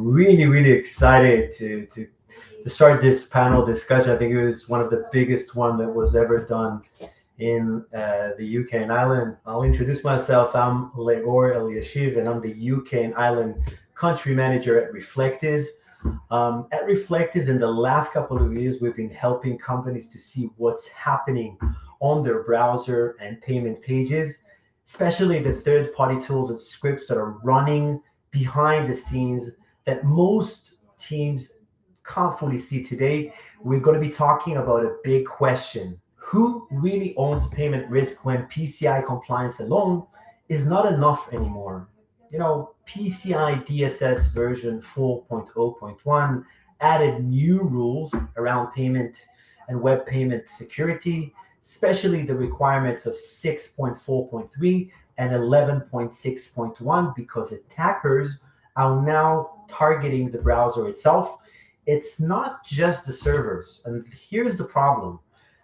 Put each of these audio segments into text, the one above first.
really, really excited to start this panel discussion. I think it was one of the biggest one that was ever done in the UK and Ireland. I'll introduce myself. I'm Leor Eliashiv, and I'm the UK and Ireland country manager at Reflectiz. At Reflectiz, in the last couple of years, we've been helping companies to see what's happening on their browser and payment pages, especially the third-party tools and scripts that are running behind the scenes that most teams can't fully see today. We're going to be talking about a big question. Who really owns payment risk when PCI compliance alone is not enough anymore? You know, PCI DSS version 4.0.1 added new rules around payment and web payment security, especially the requirements of 6.4.3 and 11.6.1, because attackers are now targeting the browser itself. It's not just the servers. And here's the problem.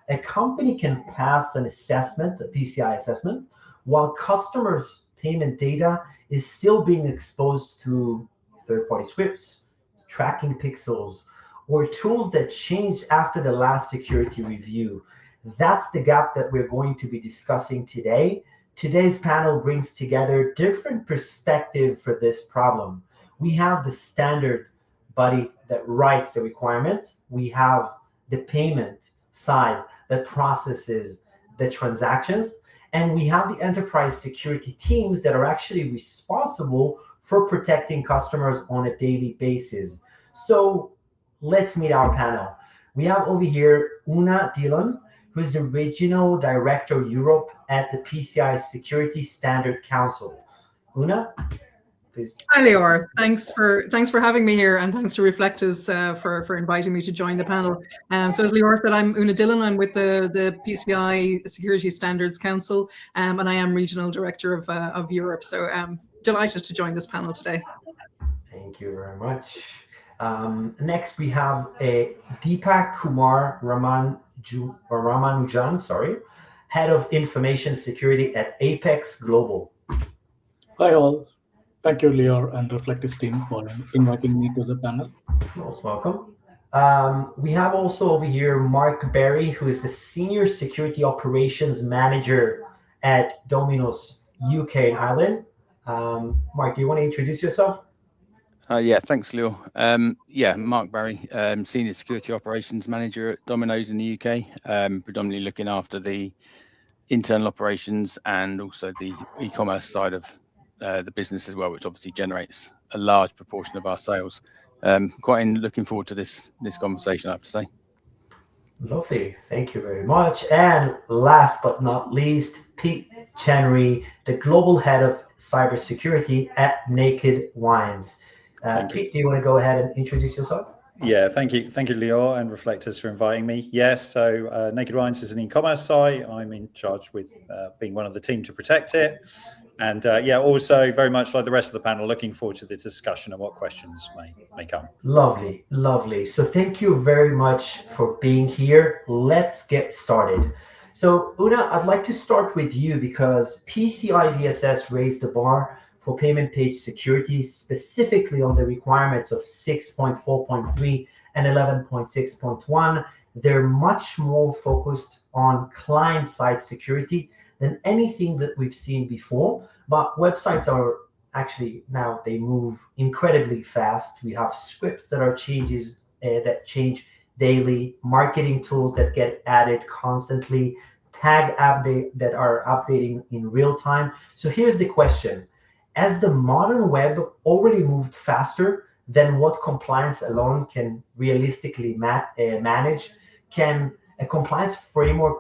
A company can pass an assessment, a PCI assessment, while customers' payment data is still being exposed to third-party scripts, tracking pixels, or tools that changed after the last security review. That's the gap that we're going to be discussing today. Today's panel brings together different perspectives for this problem. We have the standard body that writes the requirements. We have the payment side that processes the transactions. And we have the enterprise security teams that are actually responsible for protecting customers on a daily basis. So let's meet our panel. We have over here Una Dillon, who is the Regional Director Europe at the PCI Security Standard Council. Una, please. Hi, Leor. Thanks for having me here, and thanks to Reflectiz for inviting me to join the panel. So as Leor said, I'm Una Dillon. I'm with the PCI Security Standards Council, and I am Regional Director of Europe. So delighted to join this panel today. Thank you very much. Next, we have Deepak Kumar Ramanujan, Head of Information Security at APEXX Global. Hi all. Thank you, Leor and Reflectiz team, for inviting me to the panel. Most welcome. We have also over here Mark Berry, who is the Senior Security Operations Manager at Domino's UK and Ireland. Mark, do you want to introduce yourself? Yeah, thanks, Leor. Mark Barry, Senior Security Operations Manager at Domino's in the UK, predominantly looking after the internal operations and also the e-commerce side of the business as well, which obviously generates a large proportion of our sales. Quite looking forward to this conversation, I have to say. Lovely, thank you very much. And last but not least, Pete Chenery, the Global Head of Cybersecurity at Naked Wines. Pete, do you want to go ahead and introduce yourself? Yeah, thank you, Leor and Reflectiz for inviting me. Yes, so Naked Wines is an e-commerce site. I'm in charge with being one of the team to protect it. And also very much like the rest of the panel, looking forward to the discussion and what questions may come. Lovely, lovely. So thank you very much for being here. Let's get started. So Una, I'd like to start with you because PCI DSS raised the bar for payment page security, specifically on the requirements of 6.4.3 and 11.6.1. They're much more focused on client-side security than anything that we've seen before. But websites are actually now, they move incredibly fast. We have scripts that are that change daily, marketing tools that get added constantly, tag update that are updating in real time. So here's the question. As the modern web already moved faster than what compliance alone can realistically manage, can a compliance framework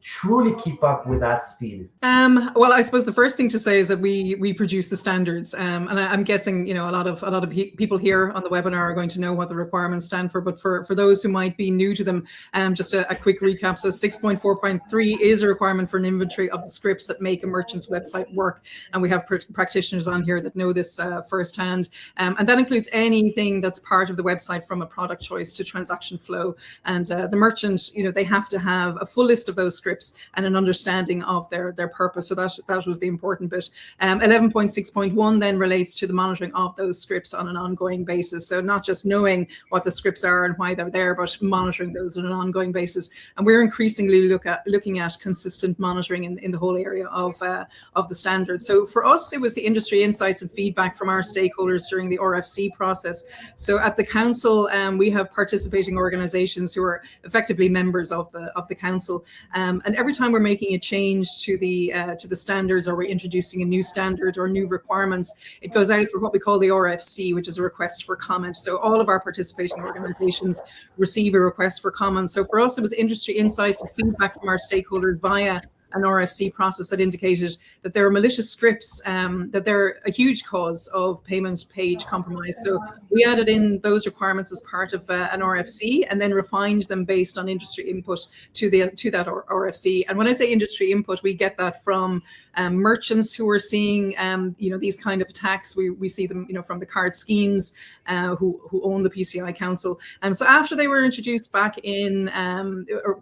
truly keep up with that speed? Well, I suppose the first thing to say is that we produce the standards, and I'm guessing a lot of people here on the webinar are going to know what the requirements stand for. But for those who might be new to them, just a quick recap. So 6.4.3 is a requirement for an inventory of the scripts that make a merchant's website work, and we have practitioners on here that know this firsthand. And that includes anything that's part of the website, from a product choice to transaction flow. And the merchant, they have to have a full list of those scripts scripts and an understanding of their purpose. So that was the important bit. 11.6.1 then relates to the monitoring of those scripts on an ongoing basis. So not just knowing what the scripts are and why they're there, but monitoring those on an ongoing basis. And we're increasingly looking at consistent monitoring in the whole area of the standards. So for us, it was the industry insights and feedback from our stakeholders during the RFC process. So at the council, we have participating organizations who are effectively members of the council. And every time we're making a change to the standards, or we're introducing a new standard or new requirements, it goes out for what we call the RFC, which is a request for comment. So all of our participating organizations receive a request for comment. So for us, it was industry insights and feedback from our stakeholders via an RFC process that indicated that there are malicious scripts, that they're a huge cause of payment page compromise. So we added in those requirements as part of an RFC and then refined them based on industry input to that RFC. And when I say industry input, we get that from merchants who are seeing these kind of attacks. We see them from the card schemes who own the PCI Council. So after they were introduced back in,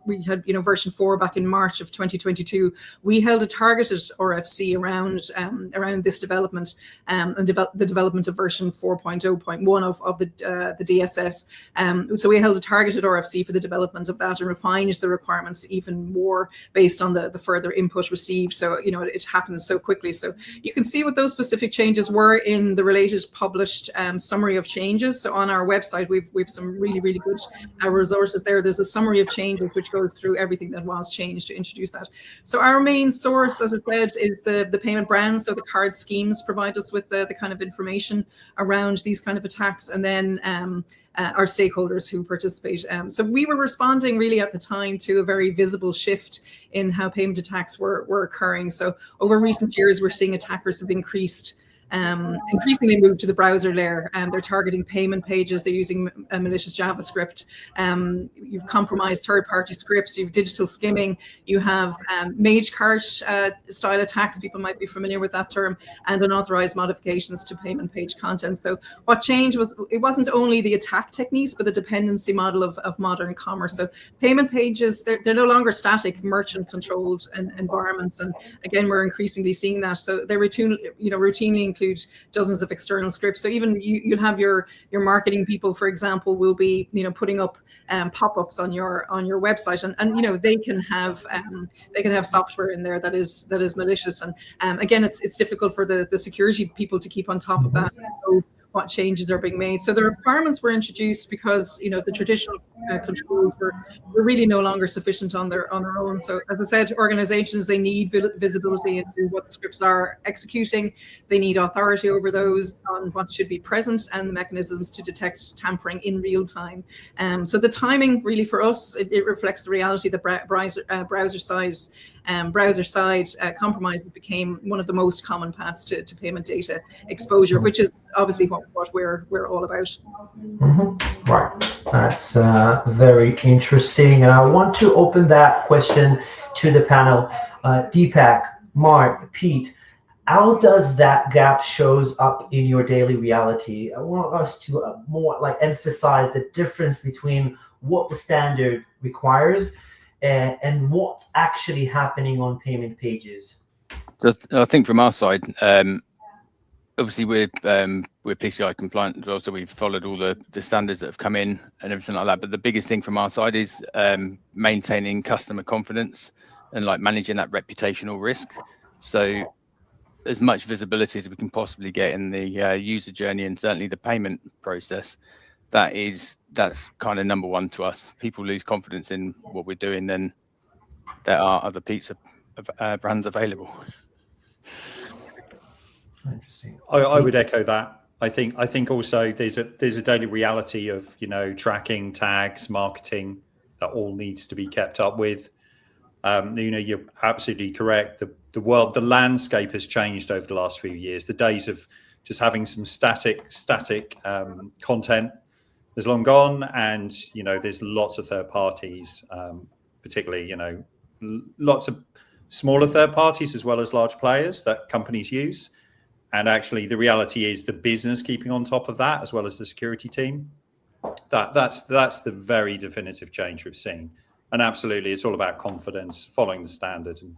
we had version 4 back in March of 2022, we held a targeted RFC around this development and the development of version 4.0.1 of the DSS. So we held a targeted RFC for the development of that and refined the requirements even more based on the further input received. So it happens so quickly. So you can see what those specific changes were in the related published summary of changes. So on our website, we've some really good resources there. There's a summary of changes which goes through everything that was changed to introduce that. So our main source, as I said, is the payment brands. So the card schemes provide us with the kind of information around these kind of attacks, and then our stakeholders who participate. So we were responding really at the time to a very visible shift in how payment attacks were occurring. So over recent years, we're seeing attackers have increasingly moved to the browser layer, and they're targeting payment pages. They're using a malicious JavaScript. You've compromised third-party scripts. You've digital skimming. You have mage cart style attacks. People might be familiar with that term, and unauthorized modifications to payment page content. So what changed was it wasn't only the attack techniques, but the dependency model of modern commerce. So payment pages, they're no longer static merchant-controlled environments, and again, we're increasingly seeing that. So they routinely include dozens of external scripts. So even you'll have your marketing people, for example, will be putting up pop-ups on your website, and they can have software in there that is malicious. And again, it's difficult for the security people to keep on top of that. What changes are being made. So the requirements were introduced because the traditional controls were really no longer sufficient on their own. So as I said, organizations, they need visibility into what the scripts are executing. They need authority over those on what should be present and the mechanisms to detect tampering in real time. So the timing really for us, it reflects the reality that browser side compromises became one of the most common paths to payment data exposure, which is obviously what we're all about. Mm-hmm. Right, that's very interesting, and I want to open that question to the panel. Deepak, Mark, Pete, how does that gap shows up in your daily reality? I want us to more emphasize the difference between what the standard requires and what's actually happening on payment pages. So I think from our side, obviously we're PCI compliant as well, so we've followed all the standards that have come in and everything like that. But the biggest thing from our side is maintaining customer confidence and managing that reputational risk. So as much visibility as we can possibly get in the user journey and certainly the payment process, that's kind of number one to us. People lose confidence in what we're doing, then there are other pizza brands available. Interesting. I would echo that. I think also there's a daily reality of tracking, tags, marketing that all needs to be kept up with. You're absolutely correct. The landscape has changed over the last few years. The days of just having some static content is long gone, and there's lots of third parties, particularly lots of smaller third parties as well as large players that companies use. And actually, the reality is the business keeping on top of that, as well as the security team. That's the very definitive change we've seen. And absolutely, it's all about confidence, following the standard and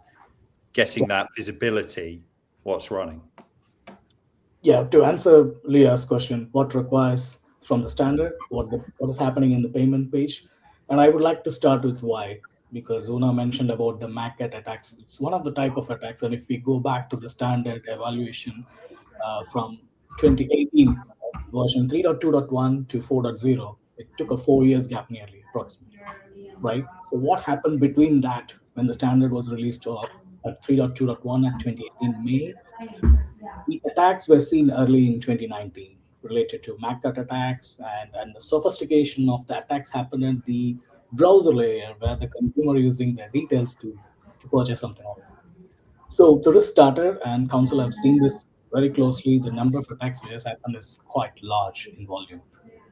getting that visibility, what's running. Yeah, to answer Leah's question, what requires from the standard, what is happening in the payment page, and I would like to start with why, because Una mentioned about the MACAT attacks. It's one of the type of attacks, and if we go back to the standard evaluation from 2018, version 3.2.1 to 4.0, it took a 4 years gap nearly, approximately, right? So what happened between that when the standard was released at 3.2.1 at 2018 May? The attacks were seen early in 2019 related to MACAT attacks, and the sophistication of the attacks happened at the browser layer where the consumer using their details to purchase something online. So the risk started, and council have seen this very closely. The number of attacks which has happened is quite large in volume,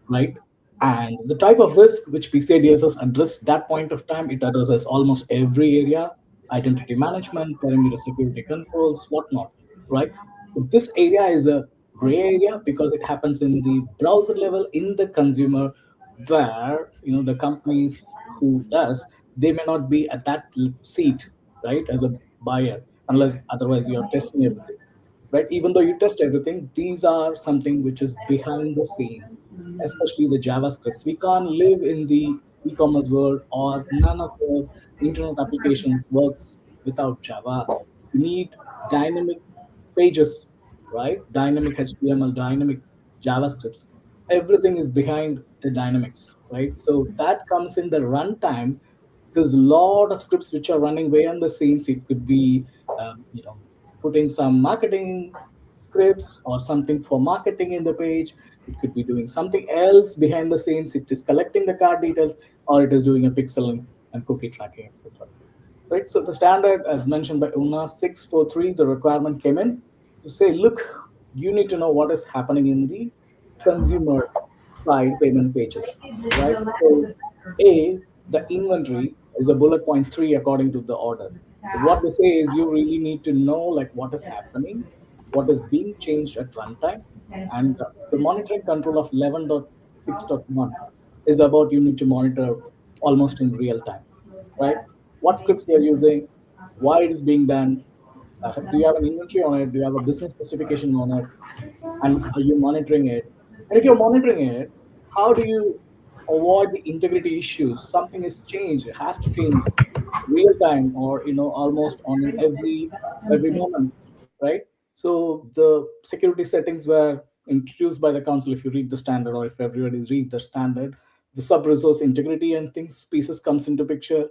right? And the type of risk which PCI DSS addressed that point of time, it addresses almost every area: identity management, perimeter security controls, whatnot, right? But this area is a gray area because it happens in the browser level in the consumer, where the companies who does, they may not be at that seat, right, as a buyer, unless otherwise you are testing everything, right? Even though you test everything, these are something which is behind the scenes, especially the JavaScripts. We can't live in the e-commerce world, or none of the internet applications works without Java. You need dynamic pages, right? Dynamic HTML, dynamic JavaScripts. Everything is behind the dynamics, right? So that comes in the runtime. There's a lot of scripts which are running behind the scenes. It could be, putting some marketing scripts or something for marketing in the page. It could be doing something else behind the scenes. It is collecting the card details, or it is doing a pixel and cookie tracking, etc. Right. So the standard, as mentioned by Una, 643, the requirement came in to say, look, you need to know what is happening in the consumer side payment pages, right? So the inventory is a bullet point 3 according to the order. What they say is you really need to know like what is happening, what is being changed at runtime, and the monitoring control of 11.6.1 is about you need to monitor almost in real time, right? What scripts you're using, why it is being done, do you have an inventory on it, do you have a business specification on it, and are you monitoring it? And if you're monitoring it, how do you avoid the integrity issues? Something is changed, it has to change real time, or almost on every moment, right? So the security settings were introduced by the council. If you read the standard, or if everybody's read the standard, the sub resource integrity and things pieces comes into picture.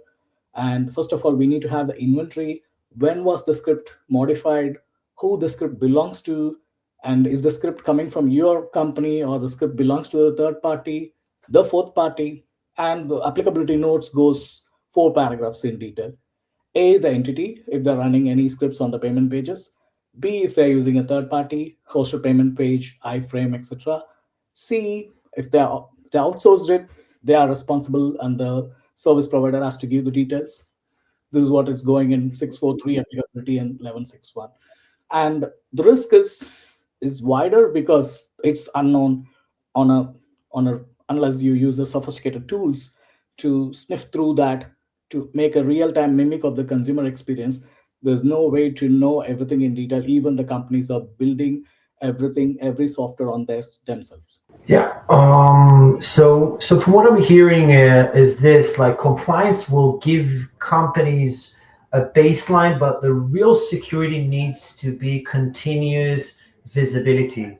And first of all, we need to have the inventory. When was the script modified, who the script belongs to, and is the script coming from your company, or the script belongs to the third party, the fourth party. And the applicability notes goes 4 paragraphs in detail. A, the entity, if they're running any scripts on the payment pages. B, if they're using a third party hosted payment page, iframe, etc. C, if they outsourced it, they are responsible, and the service provider has to give the details. This is what it's going in 643 applicability and 1161. And the risk is wider because it's unknown on a unless you use the sophisticated tools to sniff through that to make a real-time mimic of the consumer experience. There's no way to know everything in detail. Even the companies are building everything, every software on themselves. Yeah. So from what I'm hearing is this: like compliance will give companies a baseline, but the real security needs to be continuous visibility.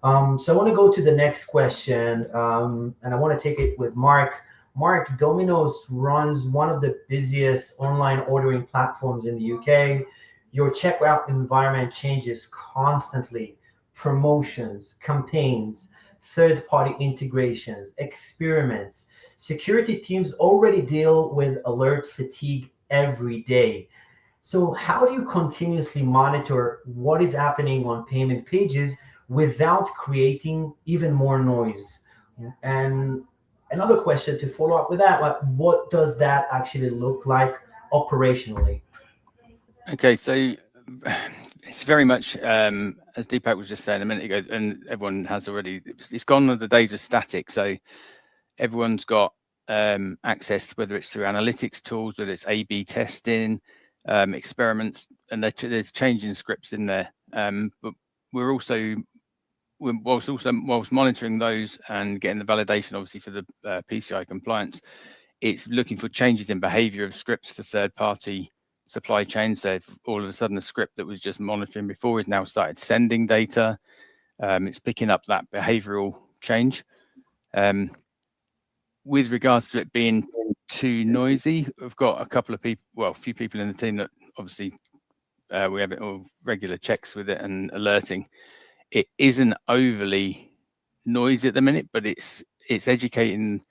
So I want to go to the next question, and I want to take it with Mark. Mark, Domino's runs one of the busiest online ordering platforms in the UK. Your checkout environment changes constantly. Promotions, campaigns, third-party integrations, experiments. Security teams already deal with alert fatigue every day. So how do you continuously monitor what is happening on payment pages without creating even more noise? And another question to follow up with that, like what does that actually look like operationally? Okay, so it's very much, as Deepak was just saying a minute ago, and everyone has already, it's gone on the days of static. So everyone's got accessed, whether it's through analytics tools, whether it's A/B testing, experiments, and there's changing scripts in there. But we're also, whilst monitoring those and getting the validation, obviously for the PCI compliance, it's looking for changes in behavior of scripts for third-party supply chains. So if all of a sudden a script that was just monitoring before is now started sending data, it's picking up that behavioral change. With regards to it being too noisy, we've got a few people in the team that obviously we have it all regular checks with it and alerting. It isn't overly noisy at the minute, but it's educating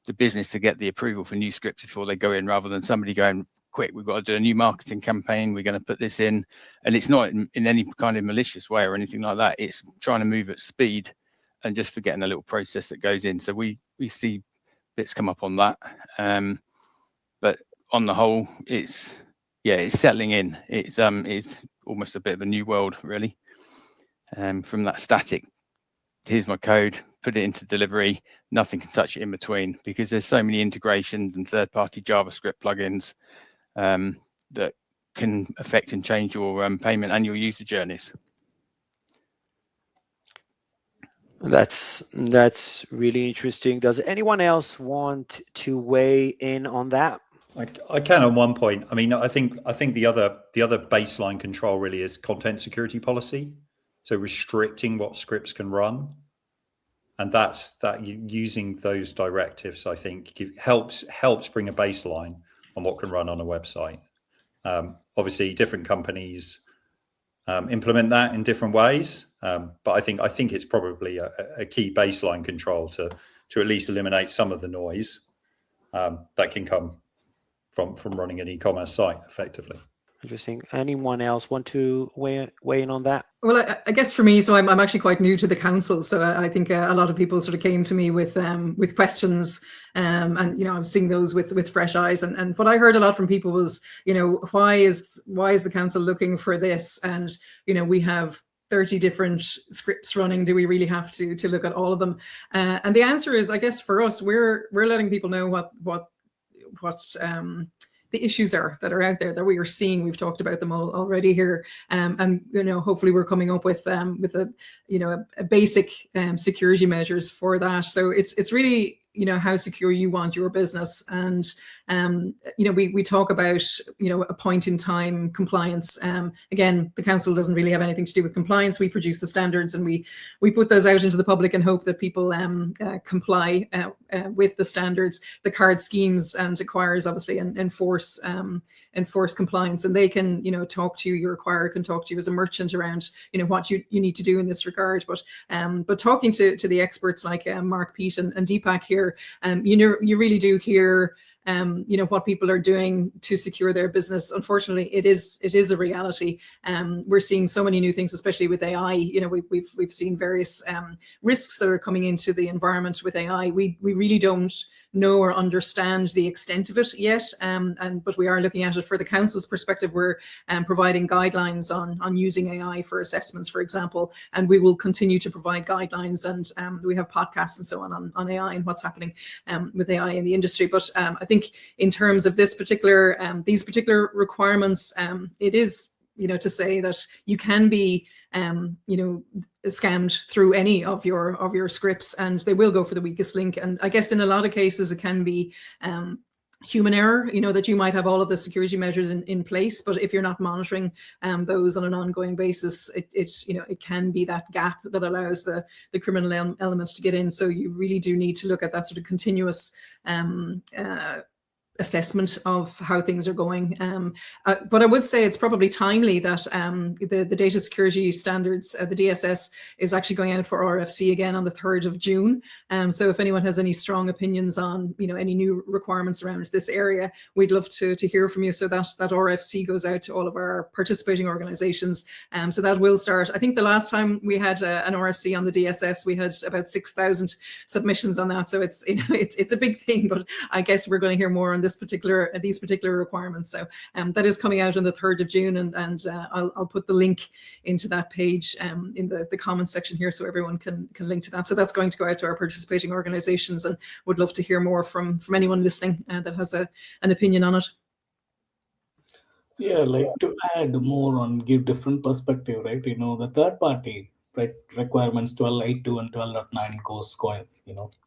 the business to get the approval for new scripts before they go in, rather than somebody going, quick, we've got to do a new marketing campaign, we're going to put this in. And it's not in any kind of malicious way or anything like that. It's trying to move at speed and just forgetting the little process that goes in. So we see bits come up on that. But on the whole, it's settling in. It's almost a bit of a new world, really. From that static, here's my code, put it into delivery, nothing can touch it in between, because there's so many integrations and third-party JavaScript plugins that can affect and change your payment and your user journeys. That's really interesting. Does anyone else want to weigh in on that? I can on one point. I mean, I think the other baseline control really is content security policy. So restricting what scripts can run, and that using those directives, I think helps bring a baseline on what can run on a website. Obviously, different companies implement that in different ways, but I think it's probably a key baseline control to at least eliminate some of the noise that can come from running an e-commerce site effectively. Interesting. Anyone else want to weigh in on that? Well, I guess for me, so I'm actually quite new to the council, so I think a lot of people sort of came to me with questions, and I'm seeing those with fresh eyes. And what I heard a lot from people was, why is the council looking for this? And we have 30 different scripts running. Do we really have to look at all of them? And the answer is, I guess for us, we're letting people know what the issues that are out there that we are seeing. We've talked about them all already here, and hopefully we're coming up with a basic security measures for that. So it's really how secure you want your business, and we talk about a point in time compliance. Again, the council doesn't really have anything to do with compliance. We produce the standards and we put those out into the public and hope that people comply with the standards. The card schemes and acquirers obviously enforce compliance, and they can talk to you. Your acquirer can talk to you as a merchant around what you need to do in this regard. But talking to the experts like Mark, Pete, and Deepak here, you really do hear what people are doing to secure their business. Unfortunately, it is a reality. We're seeing so many new things, especially with AI. We've seen various risks that are coming into the environment with AI. We really don't know or understand the extent of it yet, but we are looking at it for the council's perspective. We're providing guidelines on using AI for assessments, for example, and we will continue to provide guidelines, and we have podcasts and so on AI and what's happening with AI in the industry. But I think in terms of these particular requirements, it is to say that you can be scammed through any of your scripts, and they will go for the weakest link. And I guess in a lot of cases it can be human error, that you might have all of the security measures in place, but if you're not monitoring those on an ongoing basis, it can be that gap that allows the criminal elements to get in. So you really do need to look at that sort of continuous assessment of how things are going. But I would say it's probably timely that the data security standards, the DSS, is actually going out for RFC again on the 3rd of June. So if anyone has any strong opinions on any new requirements around this area, we'd love to hear from you. So that RFC goes out to all of our participating organizations. So that will start. I think the last time we had an RFC on the DSS, we had about 6,000 submissions on that. So it's a big thing, but I guess we're going to hear more on this these particular requirements. So that is coming out on the 3rd of June, and I'll put the link into that page in the comments section here, so everyone can link to that. So that's going to go out to our participating organizations, and would love to hear more from anyone listening that has an opinion on it. Yeah, like to add more on, give different perspective, right? The third party, right, requirements 12.8.2 and 12.9 going,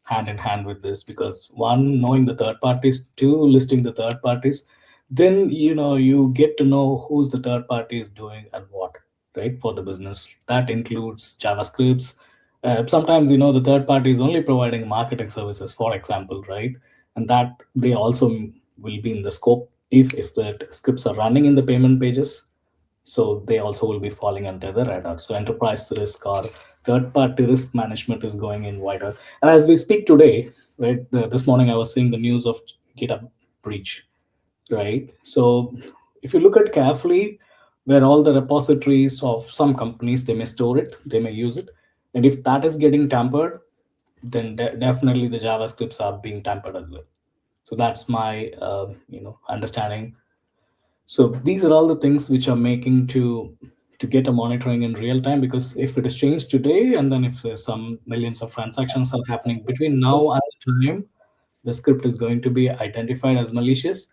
hand in hand with this, because one, knowing the third parties, two, listing the third parties, then, you get to know who's the third party is doing and what, right, for the business. That includes JavaScripts. Sometimes, the third party is only providing marketing services, for example, right? And that they also will be in the scope if the scripts are running in the payment pages. So they also will be falling under the radar. So enterprise risk or third-party risk management is going in wider. And as we speak today, right, this morning I was seeing the news of GitHub breach, right? So if you look at carefully, where all the repositories of some companies, they may store it, they may use it. And if that is getting tampered, then definitely the JavaScripts are being tampered as well. So that's my understanding. So these are all the things which are making to get a monitoring in real time, because if it is changed today, and then if there's some millions of transactions are happening between now and the time the script is going to be identified as malicious,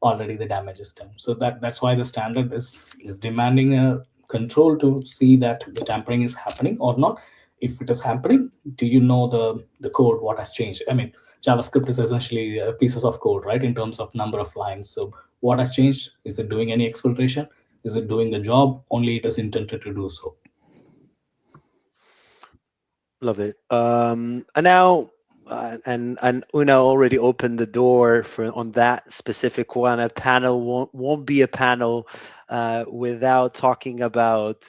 already the damage is done. So that's why the standard is demanding a control to see that the tampering is happening or not. If it is happening, do you know the code, what has changed? I mean, JavaScript is essentially pieces of code, right, in terms of number of lines. So what has changed? Is it doing any exfiltration? Is it doing the job? Only it is intended to do so. Love it. And now, and Una already opened the door on that specific one. A panel won't be a panel without talking about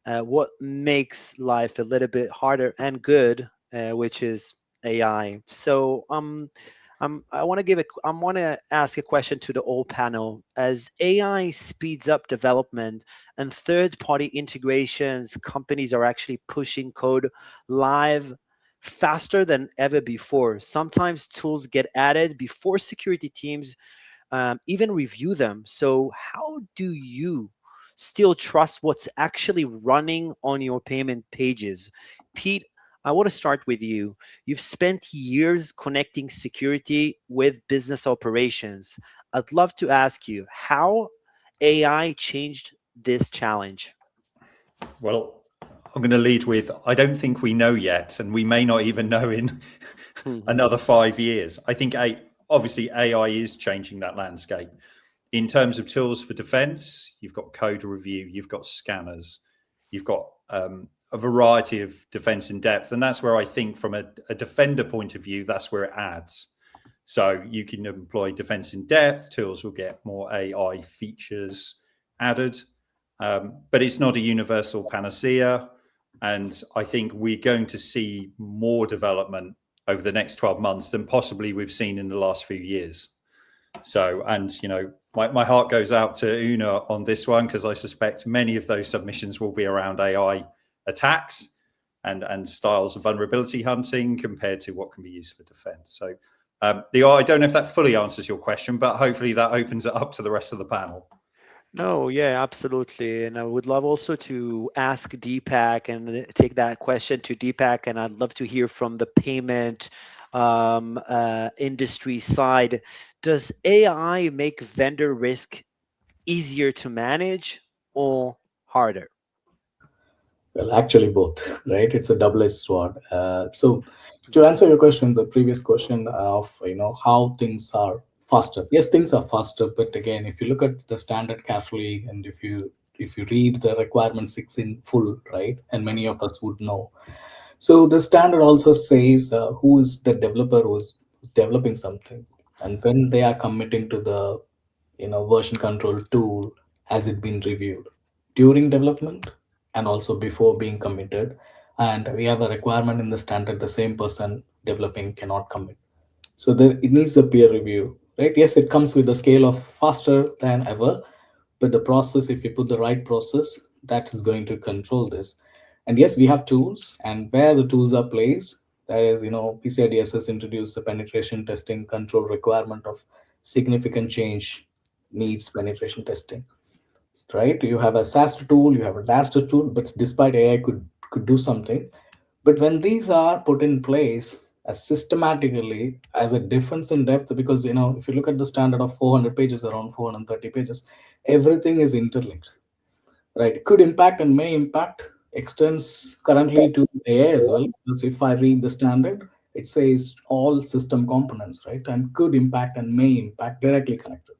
what makes life a little bit harder and good, which is AI. So I want to ask a question to the whole panel. As AI speeds up development and third-party integrations, companies are actually pushing code live faster than ever before. Sometimes tools get added before security teams even review them. So how do you still trust what's actually running on your payment pages? Pete, I want to start with you. You've spent years connecting security with business operations. I'd love to ask you how AI changed this challenge. Well, I'm going to lead with, I don't think we know yet, and we may not even know in another 5 years. I think obviously AI is changing that landscape. In terms of tools for defense, you've got code review, you've got scanners, you've got a variety of defense in depth. And that's where I think from a defender point of view, that's where it adds. So you can employ defense in depth, tools will get more AI features added, but it's not a universal panacea. And I think we're going to see more development over the next 12 months than possibly we've seen in the last few years. So, and, my heart goes out to Una on this one, because I suspect many of those submissions will be around AI attacks and styles of vulnerability hunting compared to what can be used for defense. So, Leor, I don't know if that fully answers your question, but hopefully that opens it up to the rest of the panel. No, yeah, absolutely. And I would love also to ask Deepak and take that question to Deepak. And I'd love to hear from the payment industry side. Does AI make vendor risk easier to manage or harder? Well, actually both, right? It's a double-edged sword. So to answer your question, the previous question of, how things are faster. Yes, things are faster, but again, if you look at the standard carefully, and if you read the requirements in full, right, and many of us would know. So the standard also says who is the developer who's developing something, and when they are committing to the version control tool, has it been reviewed during development and also before being committed. And we have a requirement in the standard, the same person developing cannot commit. So it needs a peer review, right? Yes, it comes with a scale of faster than ever, but the process, if you put the right process, that is going to control this. And yes, we have tools, and where the tools are placed, that is, PCI DSS introduced the penetration testing control requirement of significant change needs penetration testing, right? You have a SAST tool, you have a DAST tool, but despite AI could do something. But when these are put in place as systematically as a difference in depth, because if you look at the standard of 400 pages, around 430 pages, everything is interlinked, right? Could impact and may impact extends currently to AI as well. Because if I read the standard, it says all system components, right? And could impact and may impact directly connected.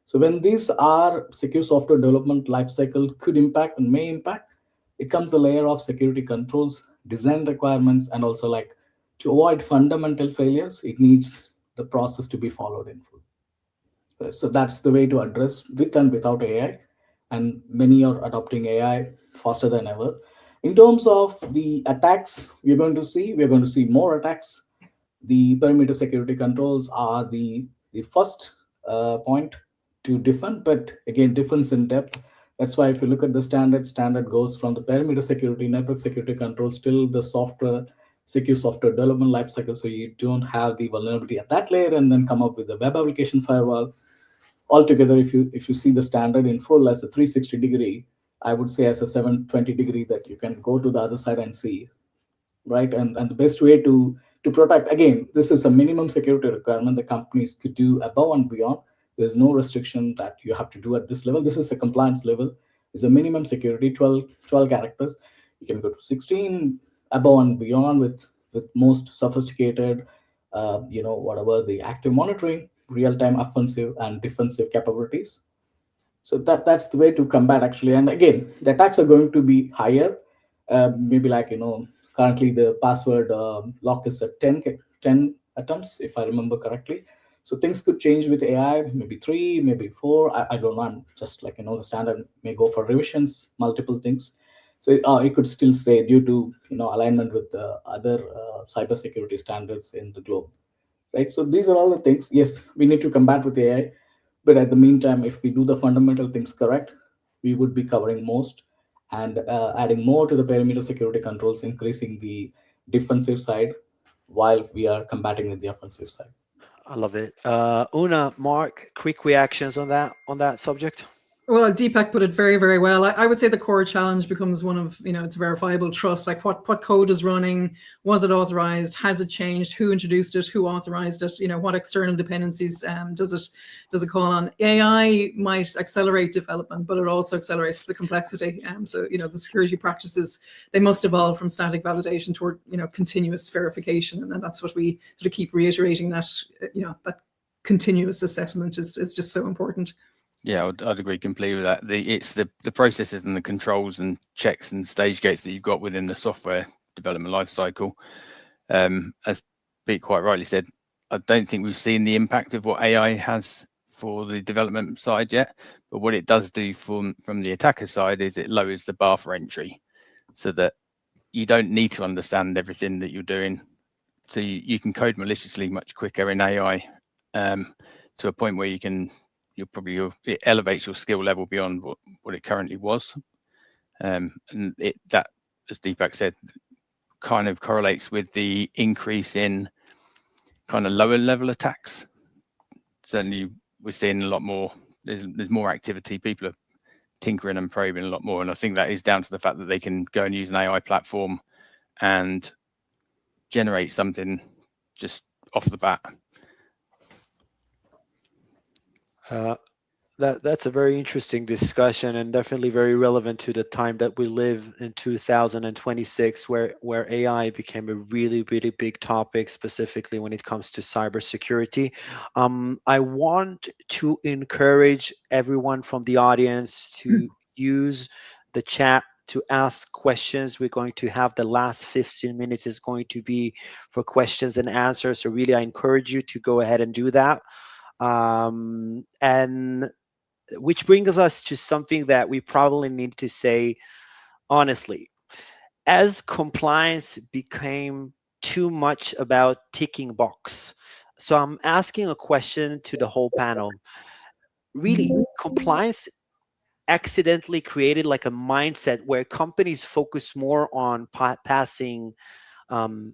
So when these are secure software development lifecycle could impact and may impact, it comes a layer of security controls, design requirements, and also like to avoid fundamental failures, it needs the process to be followed in full. So that's the way to address with and without AI. And many are adopting AI faster than ever. In terms of the attacks we're going to see more attacks. The perimeter security controls are the first point to defend, but again, difference in depth. That's why if you look at the standard goes from the perimeter security, network security controls, till the secure software development lifecycle. So you don't have the vulnerability at that layer, and then come up with the web application firewall. Altogether, if you see the standard in full as a 360-degree, I would say as a 720-degree that you can go to the other side and see, right? And the best way to protect, again, this is a minimum security requirement the companies could do above and beyond. There's no restriction that you have to do at this level. This is a compliance level. It's a minimum security, 12 characters. You can go to 16 above and beyond with most sophisticated, whatever the active monitoring, real-time offensive and defensive capabilities. So that's the way to combat actually. And again, the attacks are going to be higher. Maybe like, currently the password lock is at 10 attempts, if I remember correctly. So things could change with AI, maybe 3, maybe 4. I don't know. I'm just like, the standard may go for revisions, multiple things. So it could still say due to, alignment with the other cybersecurity standards in the globe, right? So these are all the things. Yes, we need to combat with AI. But at the meantime, if we do the fundamental things correct, we would be covering most and adding more to the perimeter security controls, increasing the defensive side while we are combating with the offensive side. I love it. Una, Mark, quick reactions on that subject? Well, Deepak put it very, very well. I would say the core challenge becomes one of, it's verifiable trust. Like what code is running? Was it authorized? Has it changed? Who introduced it? Who authorized it? What external dependencies does it call on? AI might accelerate development, but it also accelerates the complexity. So, the security practices, they must evolve from static validation toward, continuous verification. And that's what we sort of keep reiterating, that, that continuous assessment is just so important. Yeah, I'd agree completely with that. It's the processes and the controls and checks and stage gates that you've got within the software development lifecycle. As Pete quite rightly said, I don't think we've seen the impact of what AI has for the development side yet. But what it does do from the attacker side is it lowers the bar for entry, so that you don't need to understand everything that you're doing. So you can code maliciously much quicker in AI, to a point where it elevates your skill level beyond what it currently was. And that, as Deepak said, kind of correlates with the increase in kind of lower level attacks. Certainly we're seeing a lot more, there's more activity. People are tinkering and probing a lot more. And I think that is down to the fact that they can go and use an AI platform and generate something just off the bat. That's a very interesting discussion, and definitely very relevant to the time that we live in 2026, where AI became a really, really big topic, specifically when it comes to cybersecurity. I want to encourage everyone from the audience to use the chat to ask questions. We're going to have the last 15 minutes is going to be for questions and answers. So really, I encourage you to go ahead and do that. And which brings us to something that we probably need to say honestly. As compliance became too much about ticking box, so I'm asking a question to the whole panel. Really, compliance accidentally created like a mindset where companies focus more on passing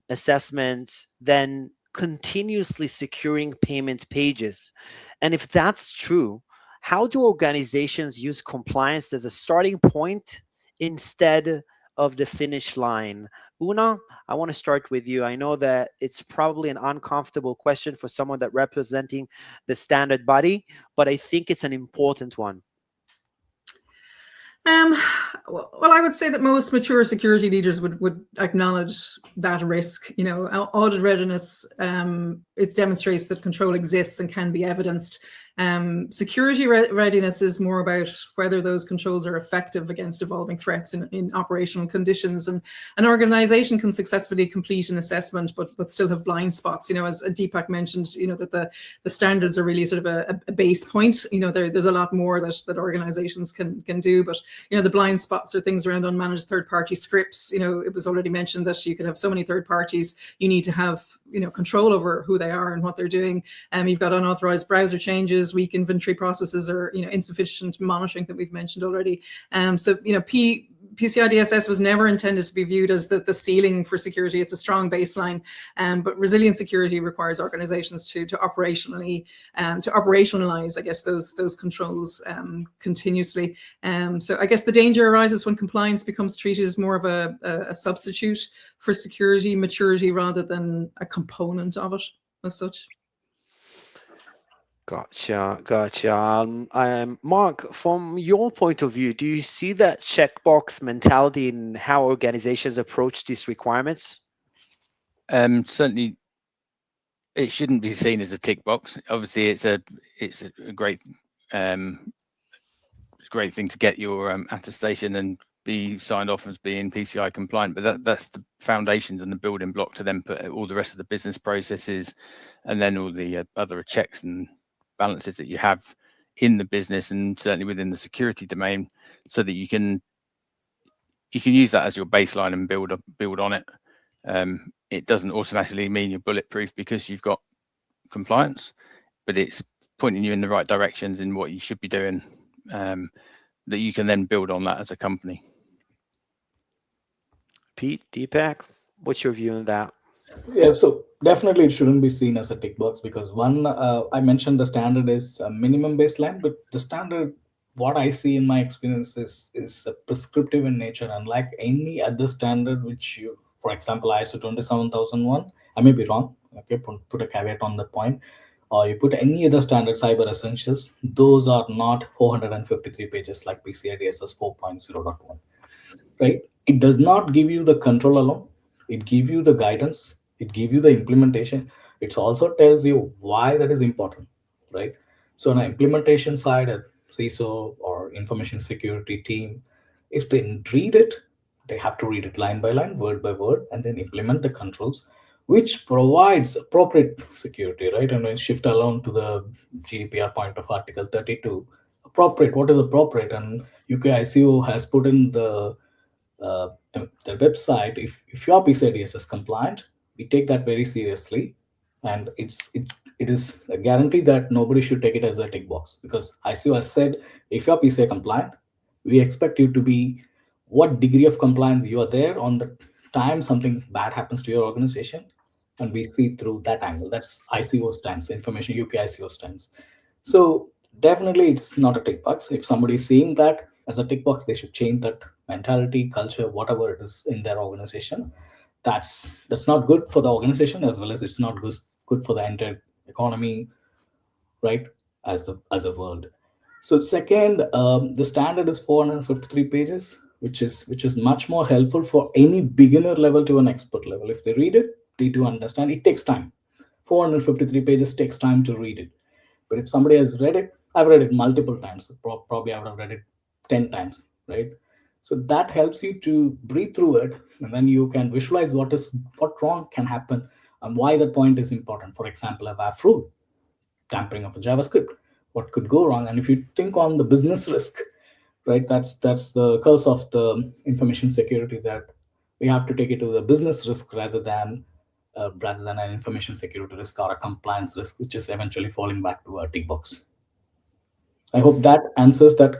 assessments than continuously securing payment pages? And if that's true, how do organizations use compliance as a starting point instead of the finish line? Una, I want to start with you. I know that it's probably an uncomfortable question for someone that representing the standard body, but I think it's an important one. Well, I would say that most mature security leaders would acknowledge that risk. You know, audit readiness, it demonstrates that control exists and can be evidenced. Security readiness is more about whether those controls are effective against evolving threats in operational conditions. And an organization can successfully complete an assessment, but still have blind spots. You know, as Deepak mentioned, you know, that the standards are really sort of a base point. You know, there's a lot more that organizations can do, but, you know, the blind spots are things around unmanaged third-party scripts. You know, it was already mentioned that you could have so many third parties. You need to have, you know, control over who they are and what they're doing. You've got unauthorized browser changes, weak inventory processes, or, you know, insufficient monitoring that we've mentioned already. So, you know, PCI DSS was never intended to be viewed as the ceiling for security. It's a strong baseline, but resilient security requires organizations to operationalize, I guess, those controls continuously. So I guess the danger arises when compliance becomes treated as more of a substitute for security maturity rather than a component of it as such. Gotcha. Mark, from your point of view, do you see that checkbox mentality in how organizations approach these requirements? Certainly, it shouldn't be seen as a tick box. Obviously, it's a great thing to get your attestation and be signed off as being PCI compliant, but that's the foundations and the building block to then put all the rest of the business processes and then all the other checks and balances that you have in the business and certainly within the security domain, so that you can use that as your baseline and build on it. It doesn't automatically mean you're bulletproof because you've got compliance, but it's pointing you in the right directions in what you should be doing, that you can then build on that as a company. Pete, Deepak, what's your view on that? Yeah, so definitely it shouldn't be seen as a tick box, because one, I mentioned the standard is a minimum baseline, but the standard, what I see in my experience is prescriptive in nature, unlike any other standard which you, for example, ISO 27001, I may be wrong, okay, put a caveat on that point, or you put any other standard, cyber essentials, those are not 453 pages like PCI DSS 4.0.1, right? It does not give you the control alone. It gives you the guidance. It gives you the implementation. It also tells you why that is important, right? So on the implementation side, a CISO or information security team, if they read it, they have to read it line by line, word by word, and then implement the controls, which provides appropriate security, right? And when shift along to the GDPR point of Article 32, appropriate, what is appropriate? And UK ICO has put in the website, if your PCI DSS compliant, we take that very seriously, and it is a guarantee that nobody should take it as a tick box, because ICO has said, if you're PCI compliant, we expect you to be what degree of compliance you are there on the time something bad happens to your organization, and we see through that angle. That's ICO stance, information UK ICO stance. So definitely it's not a tick box. If somebody is seeing that as a tick box, they should change that mentality, culture, whatever it is in their organization. That's not good for the organization, as well as it's not good for the entire economy, right, as a world. So second, the standard is 453 pages, which is much more helpful for any beginner level to an expert level. If they read it, they do understand. It takes time. 453 pages takes time to read it. But if somebody has read it, I've read it multiple times. Probably I would have read it 10 times, right? So that helps you to breathe through it, and then you can visualize what wrong can happen and why that point is important. For example, a WAF rule, tampering of a JavaScript, what could go wrong? And if you think on the business risk, right, that's the curse of the information security, that we have to take it to the business risk rather than an information security risk or a compliance risk, which is eventually falling back to a tick box. I hope that answers that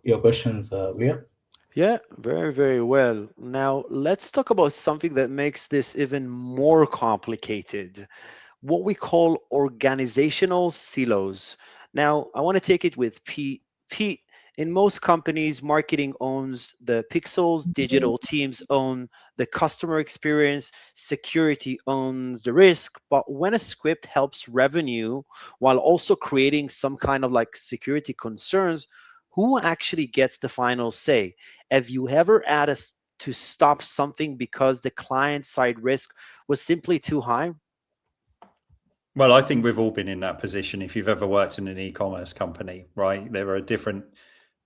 your questions, Leor. Yeah, very, very well. Now, let's talk about something that makes this even more complicated, what we call organizational silos. Now, I want to take it with Pete. Pete, in most companies, marketing owns the pixels, digital teams own the customer experience, security owns the risk. But when a script helps revenue while also creating some kind of like security concerns, who actually gets the final say? Have you ever asked to stop something because the client side risk was simply too high? Well, I think we've all been in that position. If you've ever worked in an e-commerce company, right? There are different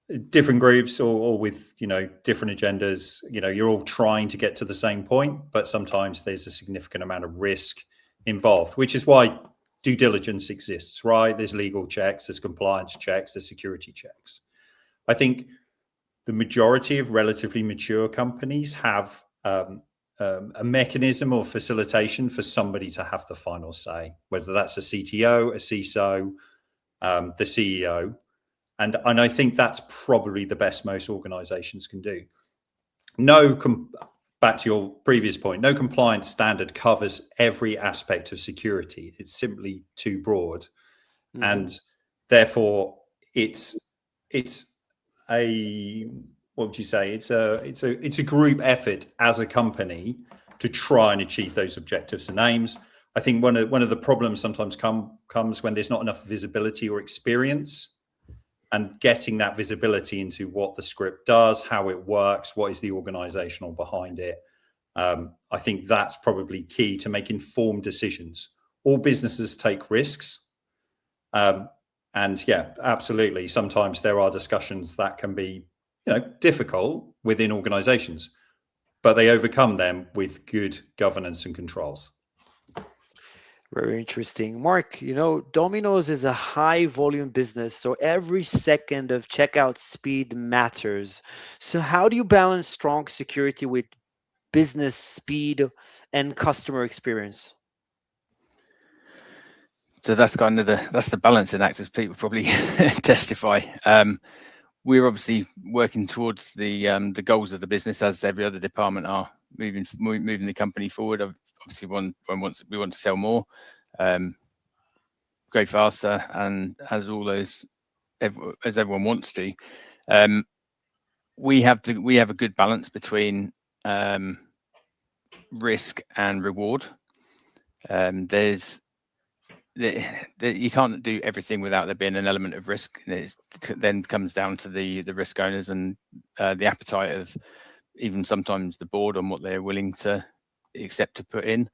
groups, or with different agendas. You're all trying to get to the same point, but sometimes there's a significant amount of risk involved, which is why due diligence exists, right? There's legal checks, there's compliance checks, there's security checks. I think the majority of relatively mature companies have a mechanism or facilitation for somebody to have the final say, whether that's a CTO, a CISO, the CEO. And I think that's probably the best most organizations can do. Back to your previous point, no compliance standard covers every aspect of security. It's simply too broad. Mm-hmm. And therefore it's a, what would you say? It's a group effort as a company to try and achieve those objectives and aims. I think one of the problems sometimes comes when there's not enough visibility or experience, and getting that visibility into what the script does, how it works, what is the organizational behind it. I think that's probably key to make informed decisions. All businesses take risks. And yeah, absolutely. Sometimes there are discussions that can be, difficult within organizations, but they overcome them with good governance and controls. Very interesting. Mark, Domino's is a high volume business, so every second of checkout speed matters. So how do you balance strong security with business speed and customer experience? So that's kind of that's the balancing act, as people probably testify. We're obviously working towards the goals of the business, as every other department are, moving the company forward. Obviously, we want to sell more, go faster, and as everyone wants to. We have a good balance between risk and reward. You can't do everything without there being an element of risk. It then comes down to the risk owners and the appetite of even sometimes the board on what they're willing to accept to put in.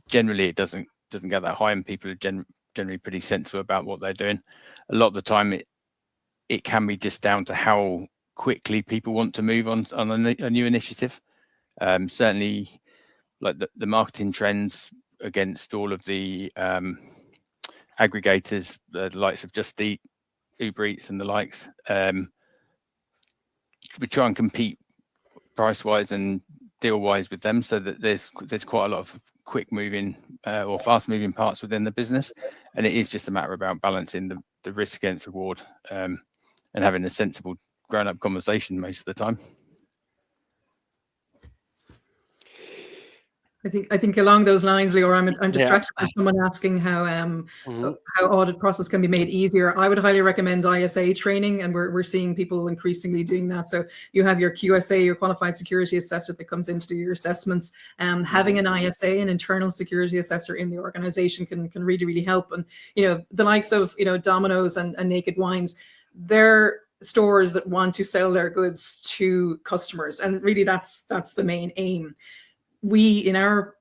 Generally, it doesn't get that high, and people are generally pretty sensible about what they're doing. A lot of the time, it can be just down to how quickly people want to move on a new initiative. Certainly, like the marketing trends against all of the aggregators, the likes of Just Eat, Uber Eats, and the likes. We try and compete price-wise and deal-wise with them, so that there's quite a lot of quick-moving or fast-moving parts within the business, and it is just a matter about balancing the risk against reward and having a sensible, grown-up conversation most of the time. I think along those lines, Leor, I'm distracted by someone asking how audit process can be made easier. I would highly recommend ISA training, and we're seeing people increasingly doing that. So you have your QSA, your qualified security assessor, that comes in to do your assessments. Having an ISA, an internal security assessor in the organization, can really, really help. And the likes of Domino's and Naked Wines, they're stores that want to sell their goods to customers, and really that's the main aim. We, in our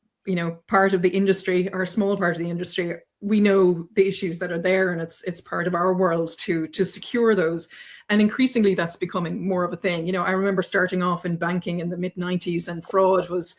part of the industry, our small part of the industry, we know the issues that are there, and it's part of our world to secure those. And increasingly, that's becoming more of a thing. I remember starting off in banking in the mid-90s, and fraud was,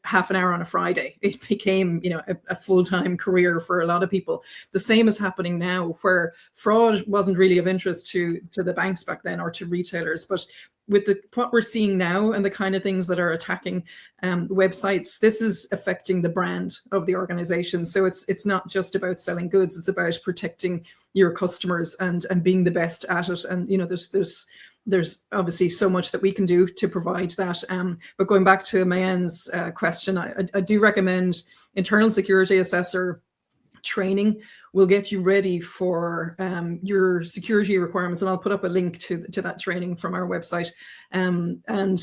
half an hour on a Friday. It became, a full-time career for a lot of people. The same is happening now, where fraud wasn't really of interest to the banks back then, or to retailers, but with what we're seeing now and the kind of things that are attacking websites, this is affecting the brand of the organization. So it's not just about selling goods; it's about protecting your customers and being the best at it. And there's there's obviously so much that we can do to provide that. But going back to Mayen's question, I do recommend internal security assessor training will get you ready for your security requirements. And I'll put up a link to that training from our website. And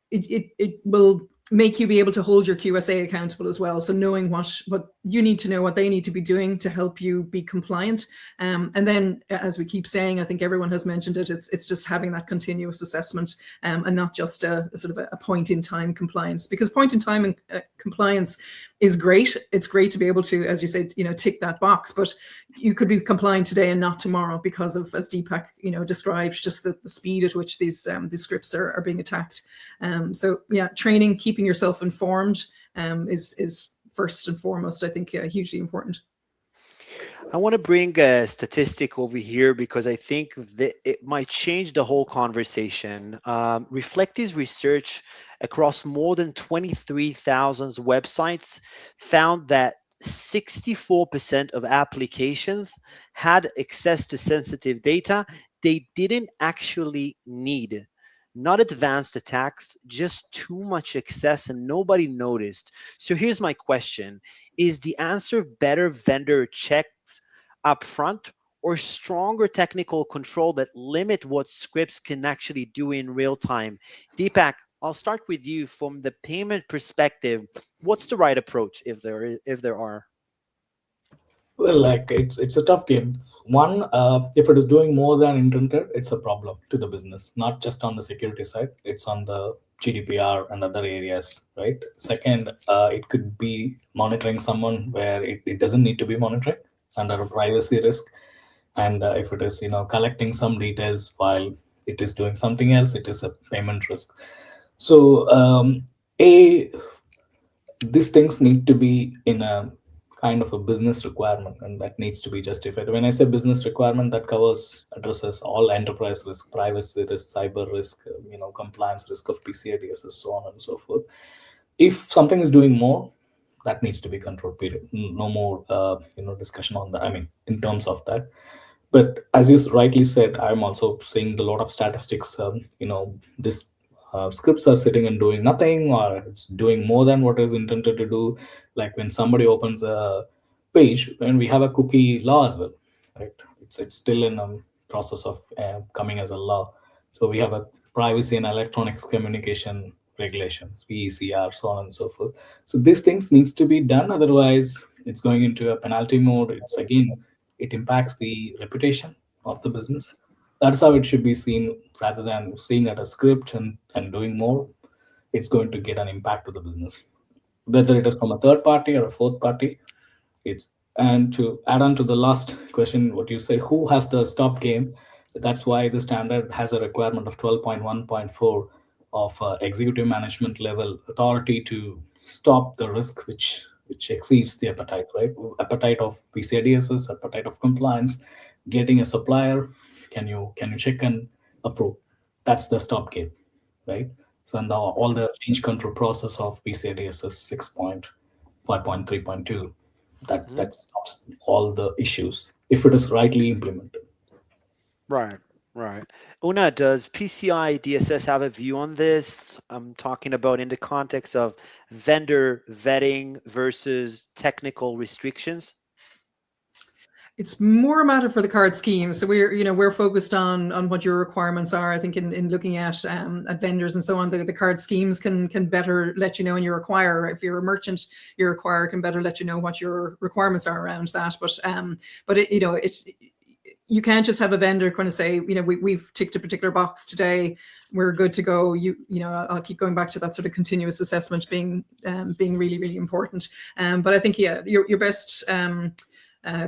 it will make you be able to hold your QSA accountable as well. So knowing what you need to know, what they need to be doing to help you be compliant. And then, as we keep saying, I think everyone has mentioned it, it's just having that continuous assessment and not just a sort of a point in time compliance, because point in time compliance is great. It's great to be able to, as you said, tick that box, but you could be compliant today and not tomorrow because of, as Deepak, describes, just the speed at which these scripts are being attacked. So yeah, training, keeping yourself informed is first and foremost, I think, hugely important. I want to bring a statistic over here because I think that it might change the whole conversation. Reflectiz research across more than 23,000 websites found that 64% of applications had access to sensitive data they didn't actually need. Not advanced attacks, just too much access and nobody noticed. So here's my question. Is the answer better vendor checks up front or stronger technical control that limit what scripts can actually do in real time? Deepak, I'll start with you. From the payment perspective, what's the right approach if there are? Well, it's a tough game. One, if it is doing more than intended, it's a problem to the business, not just on the security side. It's on the GDPR and other areas, right? Second, it could be monitoring someone where it doesn't need to be monitoring under a privacy risk. And if it is, collecting some details while it is doing something else, it is a payment risk. So these things need to be in a kind of a business requirement, and that needs to be justified. When I say business requirement, that addresses all enterprise risk, privacy risk, cyber risk, compliance risk of PCI DSS, so on and so forth. If something is doing more, that needs to be controlled, period. No more discussion on that, in terms of that. But as you rightly said, I'm also seeing a lot of statistics. This scripts are sitting and doing nothing, or it's doing more than what is intended to do. Like when somebody opens a page, and we have a cookie law as well, right? It's still in a process of coming as a law. So we have a privacy and electronics communication regulations, PECR, so on and so forth. So these things needs to be done. Otherwise, it's going into a penalty mode. It impacts the reputation of the business. That's how it should be seen, rather than seeing at a script and doing more. It's going to get an impact to the business, whether it is from a third party or a fourth party. And to add on to the last question, what you said, who has the stop game? That's why the standard has a requirement of 12.1.4 of executive management level authority to stop the risk which exceeds the appetite, right? Appetite of PCI DSS, appetite of compliance, getting a supplier, can you check and approve? That's the stop game, right? So now all the change control process of PCI DSS 6.5.3.2, that stops all the issues if it is rightly implemented. Right. Una, does PCI DSS have a view on this? I'm talking about in the context of vendor vetting versus technical restrictions. It's more a matter for the card scheme. So we're focused on what your requirements are. I think in looking at vendors and so on, the card schemes can better let you know, and your acquirer, if you're a merchant, your acquirer can better let you know what your requirements are around that. But you can't just have a vendor kind of say, we've ticked a particular box today, we're good to go. I'll keep going back to that sort of continuous assessment being really, really important. But I think, your best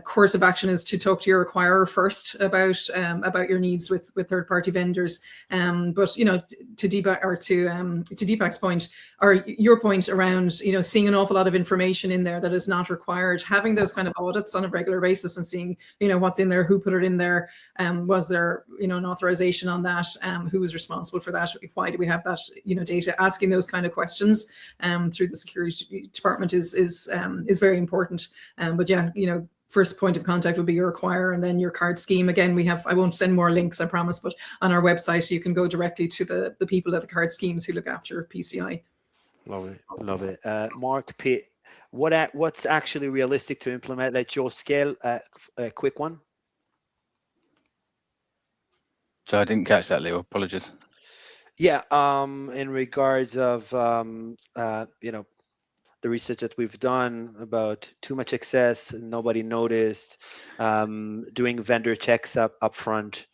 course of action is to talk to your acquirer first about your needs with third-party vendors. But to Deepak, or to Deepak's point, or your point around seeing an awful lot of information in there that is not required, having those kind of audits on a regular basis and seeing what's in there, who put it in there, was there an authorization on that, who was responsible for that, why do we have that data? Asking those kind of questions through the security department is very important. But first point of contact would be your acquirer and then your card scheme. Again, I won't send more links, I promise, but on our website, you can go directly to the people at the card schemes who look after PCI. Love it. Mark, Pete, what's actually realistic to implement at your scale? A quick one. So I didn't catch that, Leo. Apologies. Yeah. In regards of the research that we've done about too much excess, nobody noticed, doing vendor checks up front.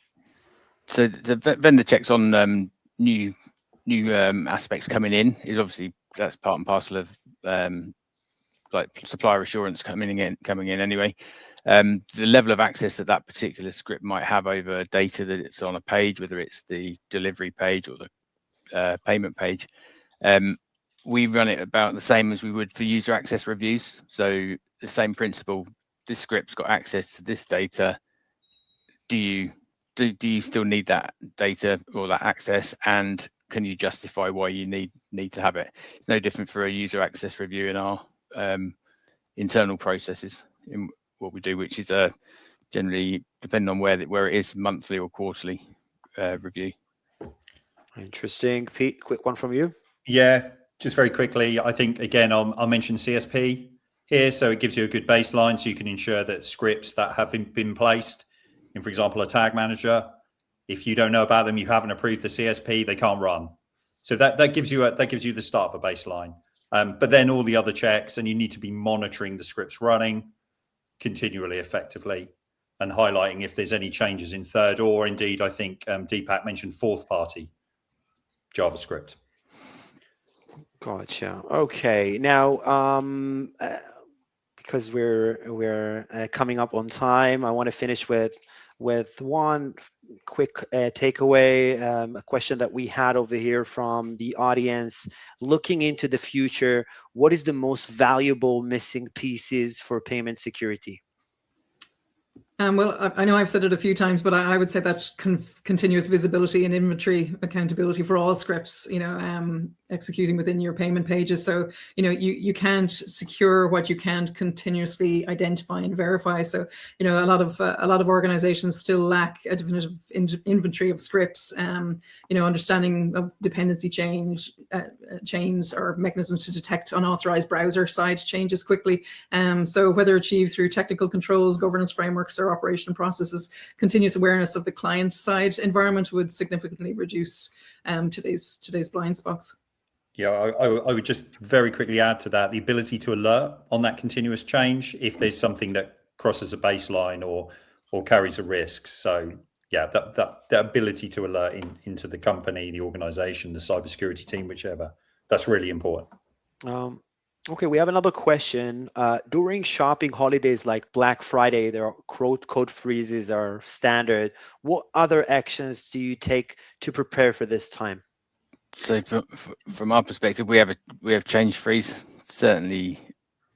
So the vendor checks on new aspects coming in is obviously, that's part and parcel of like supplier assurance coming in anyway. The level of access that particular script might have over data that it's on a page, whether it's the delivery page or the payment page, we run it about the same as we would for user access reviews. So the same principle, this script's got access to this data. Do you still need that data or that access, and can you justify why you need to have it? It's no different for a user access review in our internal processes in what we do, which is generally, depending on where it is, monthly or quarterly review. Interesting. Pete, quick one from you. Yeah, just very quickly, I think, again, I'll mention CSP here. So it gives you a good baseline so you can ensure that scripts that have been placed in, for example, a tag manager, if you don't know about them, you haven't approved the CSP, they can't run. So that gives you the start of a baseline. But then all the other checks, and you need to be monitoring the scripts running continually, effectively, and highlighting if there's any changes in third, or indeed, I think Deepak mentioned 4th-party JavaScript. Gotcha. Okay. Now, because we're coming up on time, I want to finish with one quick takeaway, a question that we had over here from the audience. Looking into the future, what is the most valuable missing pieces for payment security? Well, I know I've said it a few times, but I would say that continuous visibility and inventory accountability for all scripts, executing within your payment pages. So, you can't secure what you can't continuously identify and verify. So, a lot of organizations still lack a definitive inventory of scripts, understanding of dependency chains or mechanisms to detect unauthorized browser side changes quickly. So whether achieved through technical controls, governance frameworks, or operation processes, continuous awareness of the client side environment would significantly reduce today's blind spots. Yeah, I would just very quickly add to that, the ability to alert on that continuous change if there's something that crosses a baseline or carries a risk. So yeah, that ability to alert into the company, the organization, the cybersecurity team, whichever, that's really important. Okay, we have another question. During shopping holidays like Black Friday, there are code freezes are standard. What other actions do you take to prepare for this time? So from our perspective, we have change freeze. Certainly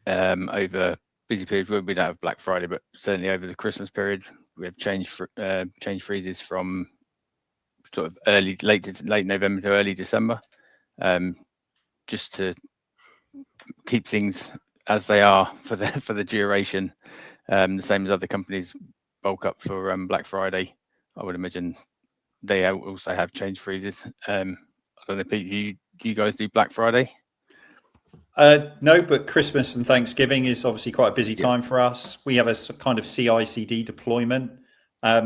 over busy periods, we don't have Black Friday, but certainly over the Christmas period, we have change freezes from sort of late November to early December, just to keep things as they are for the duration, the same as other companies bulk up for Black Friday. I would imagine they also have change freezes. I don't know, Pete, do you guys do Black Friday? No, but Christmas and Thanksgiving is obviously quite a busy time for us. We have a kind of CI/CD deployment.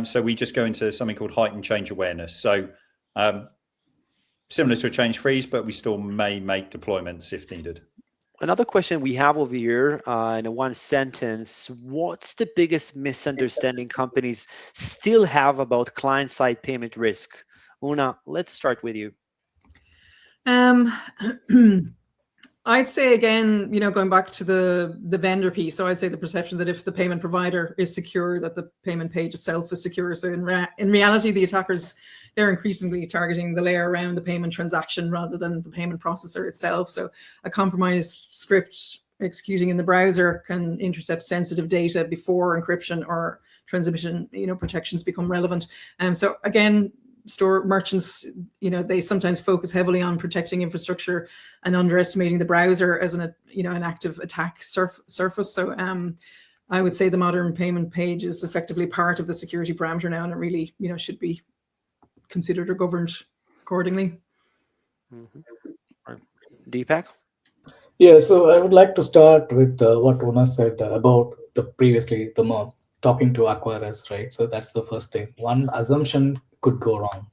So we just go into something called heightened change awareness. So similar to a change freeze, but we still may make deployments if needed. Another question we have over here in one sentence: what's the biggest misunderstanding companies still have about client-side payment risk? Una, let's start with you. I'd say, again, going back to the vendor piece, so I'd say the perception that if the payment provider is secure, that the payment page itself is secure. So in reality, the attackers, they're increasingly targeting the layer around the payment transaction rather than the payment processor itself. So a compromised script executing in the browser can intercept sensitive data before encryption or transmission, protections become relevant. So again, store merchants, they sometimes focus heavily on protecting infrastructure and underestimating the browser as an active attack surface. So I would say the modern payment page is effectively part of the security parameter now, and it really, should be considered or governed accordingly. Deepak? Yeah, so I would like to start with what Una said about previously talking to acquirers, right? So that's the first thing. One assumption could go wrong,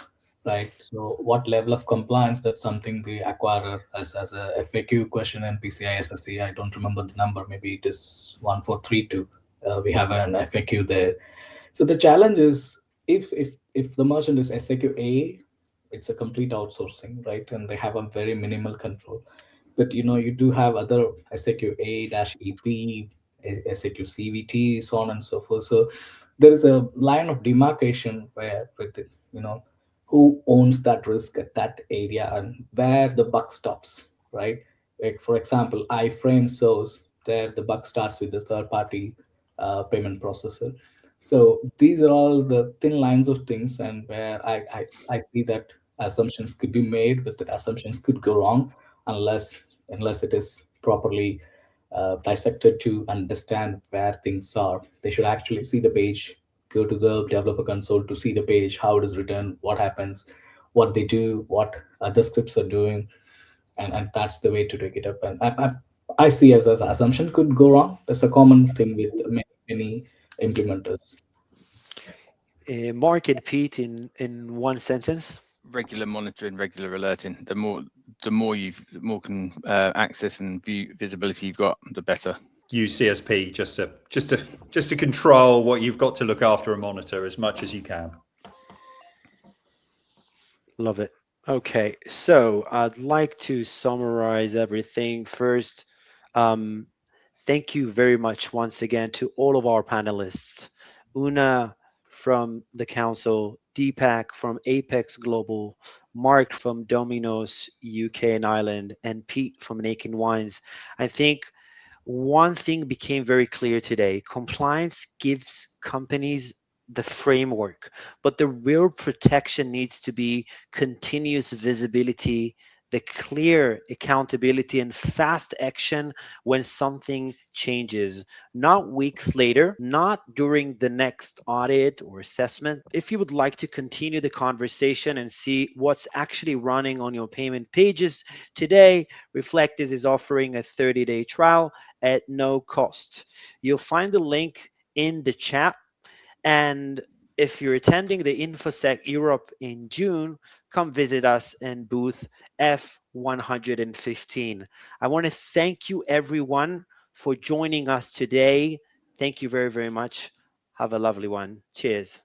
right? So what level of compliance, that's something the acquirer as a FAQ question in PCI DSS. I don't remember the number. Maybe it is 1432. We have an FAQ there. So the challenge is if the merchant is SAQ-A, it's a complete outsourcing, right? And they have a very minimal control. But you do have other SAQ-A-EP, SAQ-CVT, so on and so forth. So there is a line of demarcation where with it, who owns that risk at that area and where the buck stops, right? Like for example, iframe shows there the buck starts with the third-party payment processor. So these are all the thin lines of things, and where I see that assumptions could be made, but the assumptions could go wrong unless it is properly dissected to understand where things are. They should actually see the page, go to the developer console to see the page, how it is written, what happens, what they do, what other scripts are doing, and that's the way to take it up. And I see as an assumption could go wrong. That's a common thing with many implementers. Mark and Pete in one sentence. Regular monitoring, regular alerting. The more can access and visibility you've got, the better. Use CSP just to control what you've got to look after and monitor as much as you can. Love it. Okay, so I'd like to summarize everything first. Thank you very much once again to all of our panelists. Una from the council, Deepak from APEXX Global, Mark from Domino's UK and Ireland, and Pete from Naked Wines. I think one thing became very clear today. Compliance gives companies the framework, but the real protection needs to be continuous visibility, the clear accountability and fast action when something changes, not weeks later, not during the next audit or assessment. If you would like to continue the conversation and see what's actually running on your payment pages today, Reflectiz is offering a 30-day trial at no cost. You'll find the link in the chat. And if you're attending the InfoSec Europe in June, come visit us in booth F115. I want to thank you everyone for joining us today. Thank you very, very much. Have a lovely one. Cheers.